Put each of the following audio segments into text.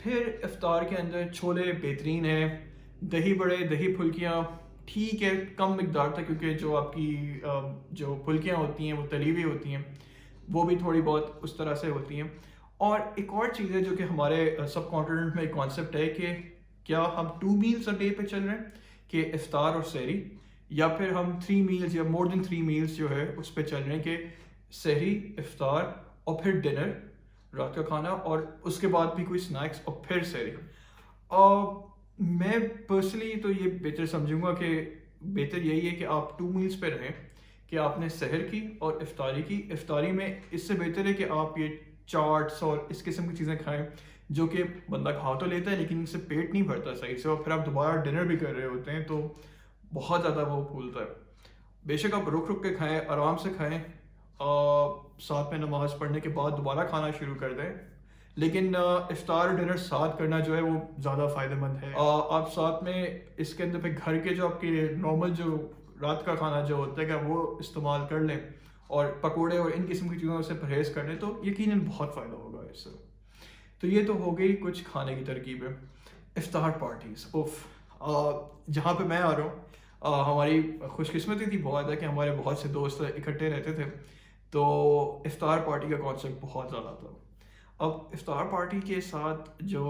پھر افطار کے اندر چھولے بہترین ہیں، دہی بڑے دہی پھلکیاں ٹھیک ہے کم مقدار تھا، کیونکہ جو آپ کی جو پھلکیاں ہوتی ہیں وہ تلی ہوئی ہوتی ہیں، وہ بھی تھوڑی بہت اس طرح سے ہوتی ہیں۔ اور ایک اور چیز ہے جو کہ ہمارے سب کانٹیننٹ میں ایک کانسیپٹ ہے کہ کیا ہم 2 میلز اے ڈے پہ چل رہے ہیں کہ افطار اور سحری، یا پھر ہم 3 میلز یا مور دین 3 میلز جو ہے اس پہ چل رہے ہیں کہ سحری، افطار اور پھر ڈنر رات کا کھانا، اور اس کے بعد بھی کوئی سنیکس اور پھر سحری۔ میں پرسنلی تو یہ بہتر سمجھوں گا کہ بہتر یہی ہے کہ آپ 2 میلز پہ رہیں، کہ آپ نے سحر کی اور افطاری کی۔ افطاری میں اس سے بہتر ہے کہ آپ یہ چاٹس اور اس قسم کی چیزیں کھائیں جو کہ بندہ کھا تو لیتا ہے لیکن اس سے پیٹ نہیں بھرتا صحیح سے، اور پھر آپ دوبارہ ڈنر بھی کر رہے ہوتے ہیں تو بہت زیادہ وہ پھولتا ہے۔ بے شک آپ رک رک کے کھائیں، آرام سے کھائیں، ساتھ میں نماز پڑھنے کے بعد دوبارہ کھانا شروع کر دیں، لیکن افطار ڈنر ساتھ کرنا جو ہے وہ زیادہ فائدہ مند ہے۔ آپ ساتھ میں اس کے اندر پھر گھر کے جو آپ کے نارمل جو رات کا کھانا جو ہوتا ہے کہ وہ استعمال کر لیں اور پکوڑے اور ان قسم کی چیزوں سے پرہیز کر لیں تو یقیناً بہت فائدہ ہوگا اس سے۔ تو یہ تو ہو گئی کچھ کھانے کی ترکیبیں۔ افطار پارٹیز جہاں پہ میں آ رہا ہوں، ہماری خوش قسمتی تھی بہت ہے کہ ہمارے بہت سے دوست اکٹھے رہتے تھے، تو افطار پارٹی کا کانسیپٹ بہت زیادہ تھا۔ اب افطار پارٹی کے ساتھ جو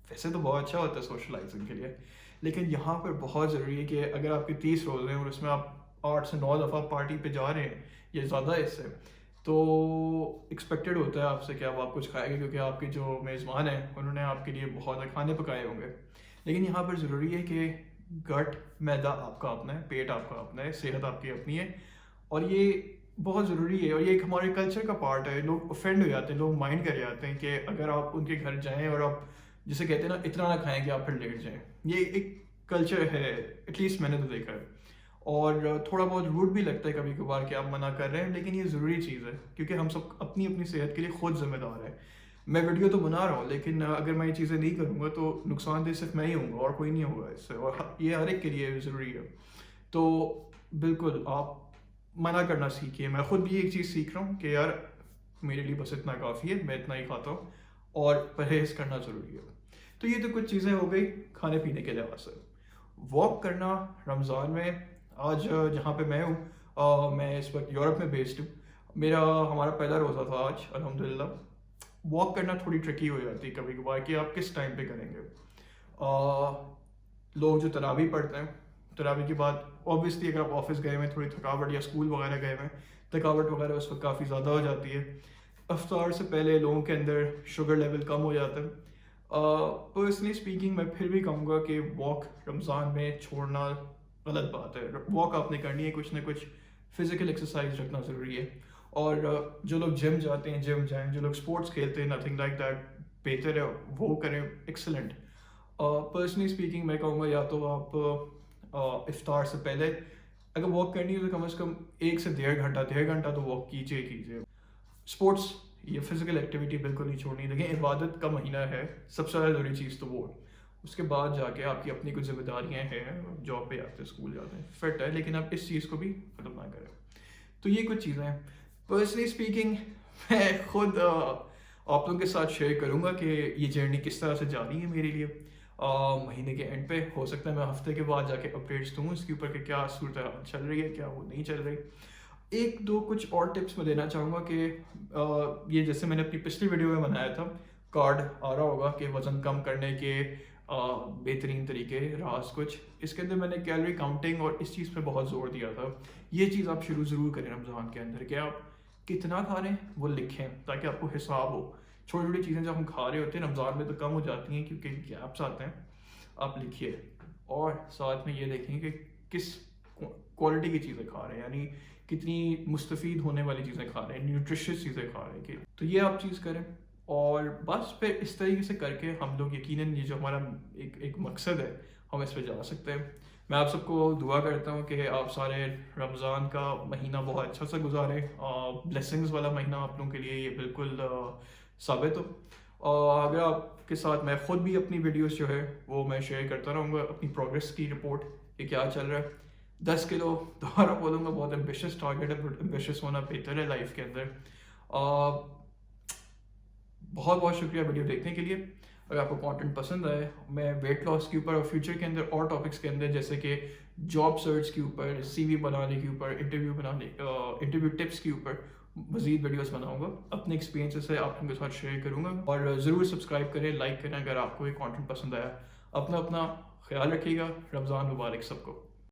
ویسے تو بہت اچھا ہوتا ہے سوشلائزنگ کے لیے، لیکن یہاں پر بہت ضروری ہے کہ اگر آپ کے 30 روزے ہیں اور اس میں آپ 8 سے 9 دفعہ پارٹی پہ جا رہے ہیں یا زیادہ اس سے، تو ایکسپیکٹڈ ہوتا ہے آپ سے کہ اب آپ کچھ کھائیں گے، کیونکہ آپ کے جو میزبان ہیں انہوں نے آپ کے لیے بہت کھانے پکائے ہوں گے۔ لیکن یہاں پر ضروری ہے کہ گٹ میدا آپ کا اپنا ہے، پیٹ آپ کا اپنا ہے، صحت آپ کی اپنی ہے، اور یہ بہت ضروری ہے، اور یہ ایک ہمارے کلچر کا پارٹ ہے۔ لوگ اوفینڈ ہو جاتے ہیں، لوگ مائنڈ کر جاتے ہیں کہ اگر آپ ان کے گھر جائیں اور آپ جسے کہتے ہیں نا اتنا نہ کھائیں کہ آپ پھر لیٹ جائیں، یہ ایک کلچر ہے، ایٹ لیسٹ میں نے تو دیکھا ہے، اور تھوڑا بہت روڈ بھی لگتا ہے کبھی کبھار کہ آپ منع کر رہے ہیں، لیکن یہ ضروری چیز ہے کیونکہ ہم سب اپنی اپنی صحت کے لیے خود ذمہ دار ہیں۔ میں ویڈیو تو بنا رہا ہوں لیکن اگر میں یہ چیزیں نہیں کروں گا تو نقصان دہ صرف میں ہی ہوں گا اور کوئی نہیں ہوگا اس سے، اور یہ ہر ایک کے لیے ضروری ہے۔ تو بالکل آپ منع کرنا سیکھیے، میں خود بھی ایک چیز سیکھ رہا ہوں کہ یار میرے لیے بس اتنا کافی ہے، میں اتنا ہی کھاتا ہوں، اور پرہیز کرنا ضروری ہے۔ تو یہ تو کچھ چیزیں ہو گئی کھانے پینے کے لحاظ سے۔ واک کرنا رمضان میں، آج جہاں پہ میں ہوں، میں اس وقت یورپ میں بیسڈ ہوں، ہمارا پہلا روزہ تھا آج الحمدللہ۔ واک کرنا تھوڑی ٹرکی ہو جاتی ہے کبھی کبھار کہ آپ کس ٹائم پہ کریں گے۔ لوگ جو تراویح پڑھتے ہیں، تراویح کے بعد اوبیسلی اگر آپ آفس گئے ہوئے تھوڑی تھکاوٹ، یا اسکول وغیرہ گئے ہوئے تھکاوٹ وغیرہ اس وقت کافی زیادہ ہو جاتی ہے۔ افطار سے پہلے لوگوں کے اندر شوگر لیول کم ہو جاتا ہے۔ پرسنلی اسپیکنگ میں پھر بھی کہوں گا کہ واک رمضان میں چھوڑنا غلط بات ہے۔ واک آپ نے کرنی ہے، کچھ نہ کچھ فزیکل ایکسرسائز رکھنا ضروری ہے، اور جو لوگ جم جاتے ہیں جم جائیں، جو لوگ اسپورٹس کھیلتے ہیں نتھنگ لائک دیٹ، بہتر ہے وہ کریں، ایکسلنٹ۔ پرسنلی اسپیکنگ میں کہوں گا یا تو آپ افطار سے پہلے اگر واک کرنی ہے تو کم از کم 1 سے 1.5 گھنٹہ تو واک کیجیے۔ اسپورٹس یہ فزیکل ایکٹیویٹی بالکل نہیں چھوڑنی، لیکن عبادت کا مہینہ ہے، سب سے زیادہ ضروری چیز تو وہ، اس کے بعد جا کے آپ کی اپنی کچھ ذمہ داریاں ہیں، جاب پہ جاتے ہیں، اسکول جاتے ہیں، فٹ ہے، لیکن آپ اس چیز کو بھی ختم نہ کریں۔ تو یہ کچھ چیزیں ہیں۔ پرسنلی اسپیکنگ میں خود آپ لوگوں کے ساتھ شیئر کروں گا کہ یہ جرنی کس طرح سے جاری ہے میرے لیے۔ مہینے کے اینڈ پہ ہو سکتا ہے میں ہفتے کے بعد جا کے اپڈیٹس دوں اس کے اوپر کہ کیا صورتحال چل رہی ہے، کیا وہ نہیں چل رہی۔ ایک دو کچھ اور ٹپس میں دینا چاہوں گا کہ یہ جیسے میں نے اپنی پچھلی ویڈیو میں بنایا تھا، کارڈ آ رہا ہوگا کہ وزن کم کرنے کے بہترین طریقے، راز کچھ، اس کے اندر میں نے کیلوری کاؤنٹنگ اور اس چیز پہ بہت زور دیا تھا۔ یہ چیز آپ شروع ضرور کریں رمضان کے اندر کہ آپ کتنا کھا رہے ہیں وہ لکھیں تاکہ آپ کو حساب ہو۔ چھوٹی چھوٹی چیزیں جب ہم کھا رہے ہوتے ہیں رمضان میں تو کم ہو جاتی ہیں کیونکہ گیپس آتے ہیں، آپ لکھیے، اور ساتھ میں یہ دیکھیں کہ کس کوالٹی کی چیزیں کھا رہے ہیں، یعنی کتنی مستفید ہونے والی چیزیں کھا رہے ہیں، نیوٹریشس چیزیں کھا رہے ہیں، تو یہ آپ چیز کریں۔ اور بس پھر اس طریقے سے کر کے ہم لوگ یقیناً یہ جو ہمارا ایک مقصد ہے ہم اس پہ جا سکتے ہیں۔ میں آپ سب کو دعا کرتا ہوں کہ آپ سارے رمضان کا مہینہ بہت اچھا سا گزاریں، بلیسنگز والا مہینہ آپ لوگوں کے لیے یہ بالکل ثابت ہو۔ اور اگر آپ کے ساتھ میں خود بھی اپنی ویڈیوز جو ہے وہ میں شیئر کرتا رہوں گا، اپنی پروگریس کی رپورٹ کہ کیا چل رہا ہے۔ 10 کلو دوبارہ بولوں گا، بہت ایمبیشیس ٹارگیٹ ہے، بٹ ایمبیشیس ہونا بہتر ہے لائف کے اندر۔ بہت بہت شکریہ ویڈیو دیکھنے کے لیے. اگر آپ کو کانٹینٹ پسند آئے, میں ویٹ لاس کے اوپر اور فیوچر کے اندر اور ٹاپکس کے اندر جیسے کہ جاب سرچ کے اوپر, سی وی بنانے کے اوپر, انٹرویو ٹپس کے اوپر مزید ویڈیوز بناؤں گا. اپنے ایکسپیرینس سے آپ کے ساتھ شیئر کروں گا, اور ضرور سبسکرائب کریں, لائک کریں اگر آپ کو یہ کانٹینٹ پسند آیا. اپنا خیال رکھیے گا. رمضان مبارک سب کو.